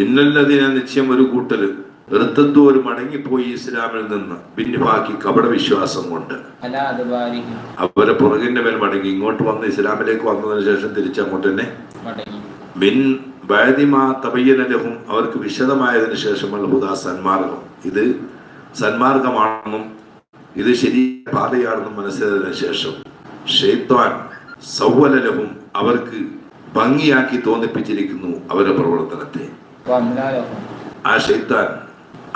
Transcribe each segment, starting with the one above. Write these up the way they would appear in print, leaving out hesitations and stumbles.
ഇന്നല്ലതിനെ നിശ്ചയം ഒരു കൂട്ടല് ഒരു മടങ്ങിപ്പോയി ഇസ്ലാമിൽ നിന്ന് പിന്നിപ്പാക്കി കപട വിശ്വാസം കൊണ്ട് അവരെ പുറകിന്റെ മേൽ മടങ്ങി ഇങ്ങോട്ട് വന്ന് ഇസ്ലാമിലേക്ക് വന്നതിന് ശേഷം തിരിച്ചങ്ങോട്ട് തന്നെ മിൻ ബഅദിമാ തബയ്യന ലഹും അവർക്ക് വിശദമായതിനു ശേഷമുള്ള ഹുദാ സന്മാർഗം, ഇത് സന്മാർഗമാണെന്നും ഇത് ശരിയായ പാതയാണെന്നും മനസ്സിലായതിനു ശേഷം ശൈത്താൻ സവ്വല ലഹും അവർക്ക് ഭംഗിയാക്കി തോന്നിപ്പിച്ചിരിക്കുന്നു അവരുടെ പ്രവർത്തനത്തെ. ആ ശൈത്താൻ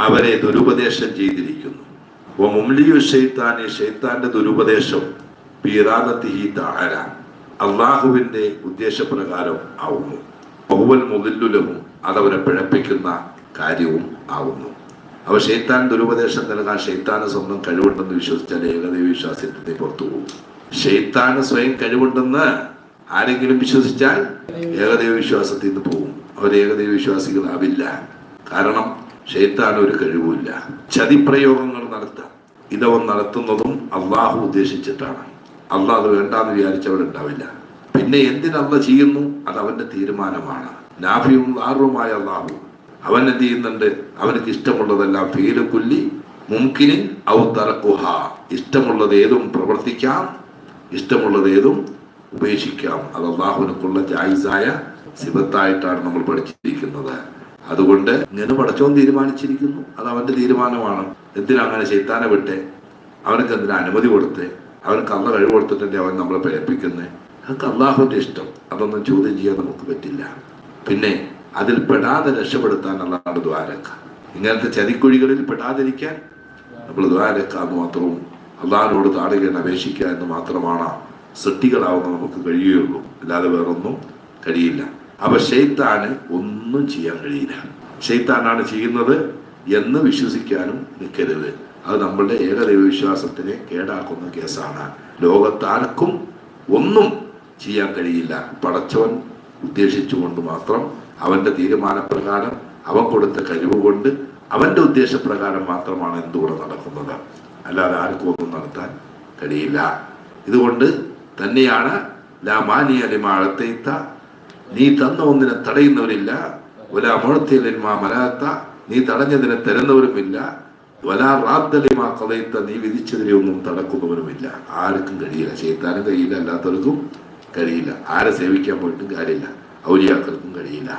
അവരെ ദുരുപദേശം ചെയ്തിരിക്കുന്നു. ശൈത്താന്റെ ദുരുപദേശം അള്ളാഹുവിന്റെ ഉദ്ദേശപ്രകാരം ആവുന്നു. മുദില്ലുലഹും അതവരെ പിഴപ്പിക്കുന്ന കാര്യവും ആവുന്നു. അവ ശൈത്താൻ ദുരുപദേശം നൽകാൻ ശൈത്താന് സ്വന്തം കഴിവുണ്ടെന്ന് വിശ്വസിച്ചാൽ ഏകദൈവ വിശ്വാസത്തിൽ പുറത്തു പോകും. ശൈത്താന് സ്വയം കഴിവുണ്ടെന്ന് ആരെങ്കിലും വിശ്വസിച്ചാൽ ഏകദൈവ വിശ്വാസത്തിൽ നിന്ന് പോകും. അവർ ഏകദൈവ വിശ്വാസികളാവില്ല. കാരണം ശൈത്താൻ ഒരു കഴിവുമില്ല. ചതിപ്രയോഗങ്ങൾ നടത്താം, ഇതവൻ നടത്തുന്നതും അള്ളാഹു ഉദ്ദേശിച്ചിട്ടാണ്. അള്ളാഹ് അത് വേണ്ടാന്ന് വിചാരിച്ചവരുണ്ടാവില്ല. പിന്നെ എന്തിനല്ല ചെയ്യുന്നു, അത് അവന്റെ തീരുമാനമാണ്. നാഫിയും ആറുമായ അള്ളാഹു അവൻ എന്ത് ചെയ്യുന്നുണ്ട്, അവനക്ക് ഇഷ്ടമുള്ളതെല്ലാം ഫീലുക്കുല്ലി മുംകിനിൻ ഔ തറക്കുഹ, ഇഷ്ടമുള്ളത് ഏതും പ്രവർത്തിക്കാം, ഇഷ്ടമുള്ളത് ഏതും ഉപേക്ഷിക്കാം. അത് അള്ളാഹുവിനക്കുള്ള ജായിസായ സിബത്തായിട്ടാണ് നമ്മൾ പഠിച്ചിരിക്കുന്നത്. അതുകൊണ്ട് ഇങ്ങനെ പടച്ചോൻ തീരുമാനിച്ചിരിക്കുന്നു, അത് അവന്റെ തീരുമാനമാണ്. എന്തിനങ്ങനെ ശൈത്താനെ വിട്ടെ, അവനക്ക് എന്തിനാ അനുമതി കൊടുത്തേ, അവനക്ക് അള്ള കഴിവ് കൊടുത്തിട്ടല്ലേ അവൻ നമ്മളെ പ്രേരിപ്പിക്കുന്നത്. അതൊക്കെ അള്ളാഹുവിന്റെ ഇഷ്ടം, അതൊന്നും ചോദ്യം ചെയ്യാൻ നമുക്ക് പറ്റില്ല. പിന്നെ അതിൽ പെടാതെ രക്ഷപ്പെടുത്താൻ അള്ളാഹുടെ ദ്വാരക്ക, ഇങ്ങനത്തെ ചതിക്കുഴികളിൽ പെടാതിരിക്കാൻ നമ്മൾ ദ്വാരക്ക എന്ന് മാത്രവും അള്ളാഹിനോട് താടുകയാണ് അപേക്ഷിക്കുക എന്ന് മാത്രമാണ് സൃഷ്ടികളാവുന്ന നമുക്ക് കഴിയുകയുള്ളൂ. അല്ലാതെ വേറൊന്നും കഴിയില്ല. അപ്പൊ ശൈത്താന് ഒന്നും ചെയ്യാൻ കഴിയില്ല. ശൈത്താനാണ് ചെയ്യുന്നത് എന്ന് വിശ്വസിക്കാനും നിൽക്കരുത്. അത് നമ്മളുടെ ഏകദൈവ വിശ്വാസത്തിനെ കേടാക്കുന്ന കേസാണ്. ലോകത്താർക്കും ഒന്നും ചെയ്യാൻ കഴിയില്ല. പടച്ചവൻ ഉദ്ദേശിച്ചുകൊണ്ട് മാത്രം, അവന്റെ തീരുമാനപ്രകാരം, അവൻ കൊടുത്ത കഴിവ് കൊണ്ട്, അവന്റെ ഉദ്ദേശപ്രകാരം മാത്രമാണ് എന്തുകൂടെ നടക്കുന്നത്. അല്ലാതെ ആർക്കും ഒന്നും നടത്താൻ കഴിയില്ല. ഇതുകൊണ്ട് തന്നെയാണ് ലാ മാനിയ ലിമാ അഅതൈത, നീ തന്ന ഒന്നിനെ തടയുന്നവരില്ല. വലാ മുഅ്തിയ ലിമാ മനാഅത, നീ തടഞ്ഞതിനെ തരുന്നവരുമില്ല. വലാ റാദ്ദ ലിമാ ഖദൈത, നീ വിധിച്ചതിനെ ഒന്നും തടക്കുന്നവരുമില്ല. ആർക്കും കഴിയില്ല. ശൈത്താനും കഴിയില്ല, അല്ലാത്തവർക്കും കഴിയില്ല. ആരെ സേവിക്കാൻ പോയിട്ടും കാര്യമില്ല, ഔലിയാക്കൾക്കും കഴിയില്ല.